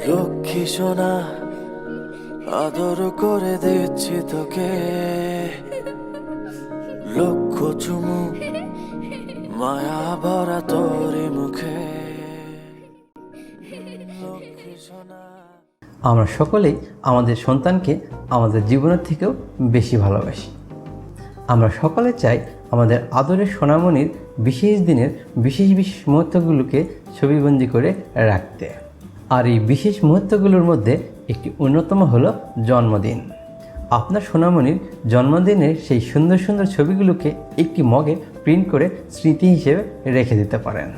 লক্ষ্মী সোনা আদর করে দিচ্ছি তোকে, লক্ষ চুমু মায়া ভরা তোরি মুখে। লক্ষ্মী সোনা। আমরা সকলেই আমাদের সন্তানকে আমাদের জীবনের থেকেও বেশি ভালোবাসি। আমরা সকলে চাই আমাদের আদরের সোনামণির বিশেষ দিনের বিশেষ বিশেষ মুহূর্তগুলোকে ছবিবন্দি করে রাখতে। আর এই বিশেষ মুহূর্তগুলোর মধ্যে একটি অন্যতম হলো জন্মদিন। আপনার সোনামণির জন্মদিনের সেই সুন্দর সুন্দর ছবিগুলোকে একটি মগে প্রিন্ট করে স্মৃতি হিসেবে রেখে দিতে পারেন।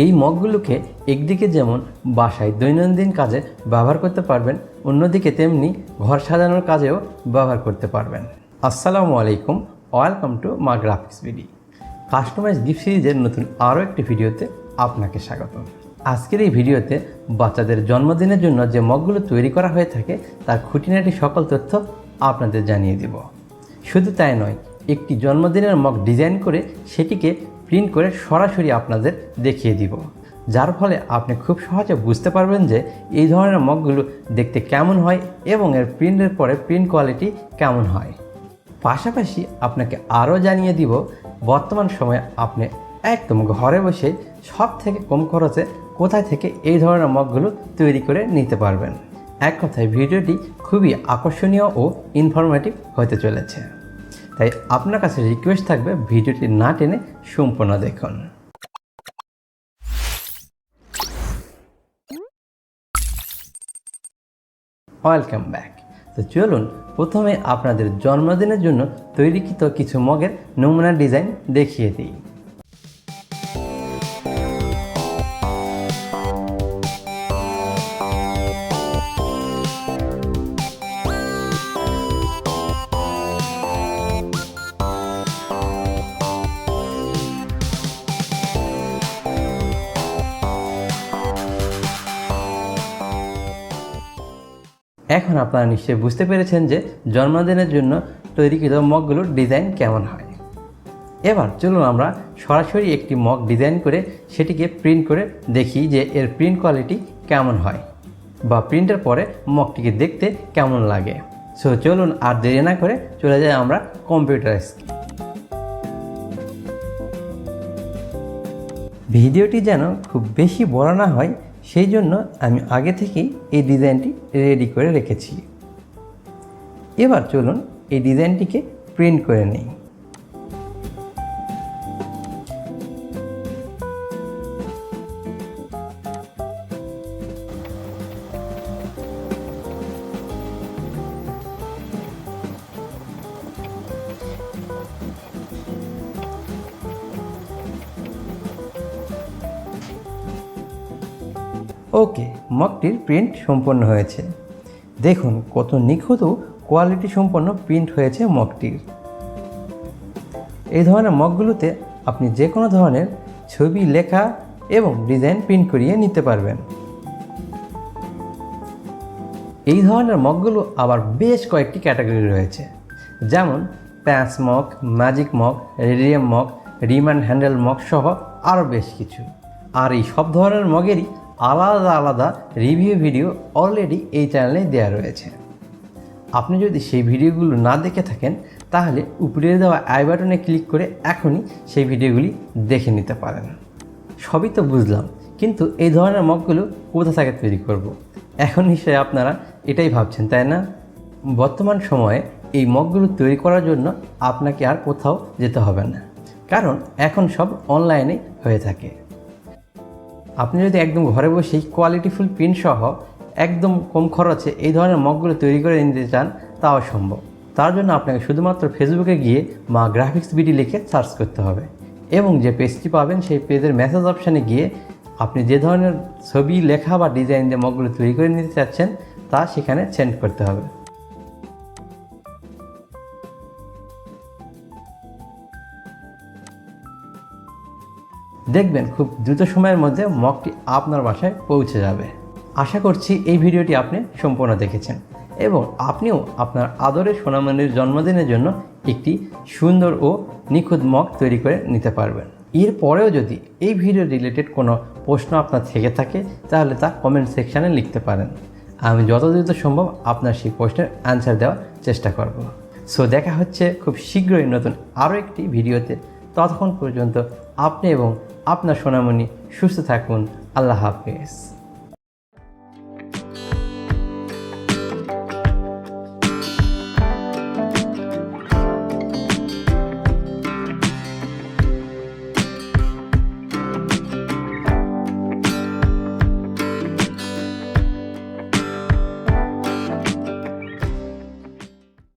এই মগগুলোকে একদিকে যেমন বাসায় দৈনন্দিন কাজে ব্যবহার করতে পারবেন, অন্যদিকে তেমনি ঘর সাজানোর কাজেও ব্যবহার করতে পারবেন। আসসালামু আলাইকুম, welcome to maagraphicsbd। Customize gift সিরিজের নতুন আরও একটি ভিডিওতে আপনাকে স্বাগত। আজকের এই ভিডিওতে বাচ্চাদের জন্মদিনের জন্য যে মগগুলো তৈরি করা হয়ে থাকে তার খুঁটিনাটি সকল তথ্য আপনাদের জানিয়ে দেব। শুধু তাই নয়, একটি জন্মদিনের মগ ডিজাইন করে সেটিকে প্রিন্ট করে সরাসরি আপনাদের দেখিয়ে দিব, যার ফলে আপনি খুব সহজে বুঝতে পারবেন যে এই ধরনের মগগুলো দেখতে কেমন হয় এবং এর প্রিন্টের পরে প্রিন্ট কোয়ালিটি কেমন হয়। পাশাপাশি আপনাকে আরও জানিয়ে দিব বর্তমান সময়ে আপনি একদম ঘরে বসে সব থেকে কম খরচে কোথায় থেকে এই ধরনের মগগুলো তৈরি করে নিতে পারবেন। এক কথায় ভিডিওটি খুবই আকর্ষণীয় ও ইনফরমেটিভ হতে চলেছে, তাই আপনার কাছে রিকোয়েস্ট থাকবে ভিডিওটি না টেনে সম্পূর্ণ দেখুন। Welcome back. তো চলুন প্রথমে আপনাদের জন্মদিনের জন্য তৈরিকৃত কিছু মগের নমুনা ডিজাইন দেখিয়ে দিই। এখন আপনারা নিশ্চয়ই বুঝতে পেরেছেন যে জন্মদিনের জন্য তৈরিকৃত মগগুলোর ডিজাইন কেমন হয়। এবার চলুন আমরা সরাসরি একটি মগ ডিজাইন করে সেটিকে প্রিন্ট করে দেখি যে এর প্রিন্ট কোয়ালিটি কেমন হয় বা প্রিন্টের পরে মগটিকে দেখতে কেমন লাগে। সো চলুন আর দেরি না করে চলে যাই আমরা কম্পিউটার স্ক্রিনে। ভিডিওটি যেন খুব বেশি বড় না হয় সেই জন্য আমি আগে থেকেই এই ডিজাইনটি রেডি করে রেখেছি। এবার চলুন এই ডিজাইনটিকে প্রিন্ট করে নিই। ওকে, মগটির প্রিন্ট সম্পন্ন হয়েছে। দেখুন কত নিখুঁত ও কোয়ালিটি সম্পন্ন প্রিন্ট হয়েছে মগটির। এই ধরনের মগগুলোতে আপনি যে কোনো ধরনের ছবি, লেখা এবং ডিজাইন প্রিন্ট করিয়ে নিতে পারবেন। এই ধরনের মগগুলো আবার বেশ কয়েকটি ক্যাটাগরি রয়েছে, যেমন প্যাঁচ mug, magic mug, radium mug, রিমান হ্যান্ডেল মগ সহ আরও বেশ কিছু। আর এই সব ধরনের মগেরই আলাদা আলাদা রিভিউ ভিডিও অলরেডি এই চ্যানেলে দেওয়া রয়েছে। আপনি যদি সেই ভিডিওগুলো না দেখে থাকেন তাহলে উপরে দেওয়া আই বাটনে ক্লিক করে এখনই সেই ভিডিওগুলি দেখে নিতে পারেন। সবই তো বুঝলাম, কিন্তু এই ধরনের মগগুলো কোথা থেকে তৈরি করব? এখন নিশ্চয়ই আপনারা এটাই ভাবছেন, তাই না? বর্তমান সময়ে এই মগগুলো তৈরি করার জন্য আপনাকে আর কোথাও যেতে হবে না, কারণ এখন সব অনলাইনে হয়ে থাকে। আপনি যদি একদম ঘরে বসেই কোয়ালিটিফুল প্রিন্ট সহ একদম কম খরচে এই ধরনের মগগুলো তৈরি করে নিতে চান, তাও সম্ভব। তার জন্য আপনাকে শুধুমাত্র ফেসবুকে গিয়ে maagraphicsbd লিখে সার্চ করতে হবে এবং যে পেজটি পাবেন সেই পেজের মেসেজ অপশানে গিয়ে আপনি যে ধরনের ছবি, লেখা বা ডিজাইন দিয়ে মগগুলো তৈরি করে নিতে চাচ্ছেন তা সেখানে সেন্ড করতে হবে। দেখবেন খুব দ্রুত সময়ের মধ্যে মগটি আপনার বাসায় পৌঁছে যাবে। আশা করছি এই ভিডিওটি আপনি সম্পূর্ণ দেখেছেন এবং আপনিও আপনার আদরের সোনামণির জন্মদিনের জন্য একটি সুন্দর ও নিখুঁত মগ তৈরি করে নিতে পারবেন। এরপরেও যদি এই ভিডিও রিলেটেড কোনো প্রশ্ন আপনার থেকে থাকে তাহলে তা কমেন্ট সেকশানে লিখতে পারেন। আমি যত দ্রুত সম্ভব আপনার সেই প্রশ্নের অ্যান্সার দেওয়ার চেষ্টা করব। সো দেখা হচ্ছে খুব শীঘ্রই নতুন আরও একটি ভিডিওতে। ততক্ষণ পর্যন্ত আপনি এবং আপনার সোনামণি সুস্থ থাকুন। আল্লাহ হাফেজ।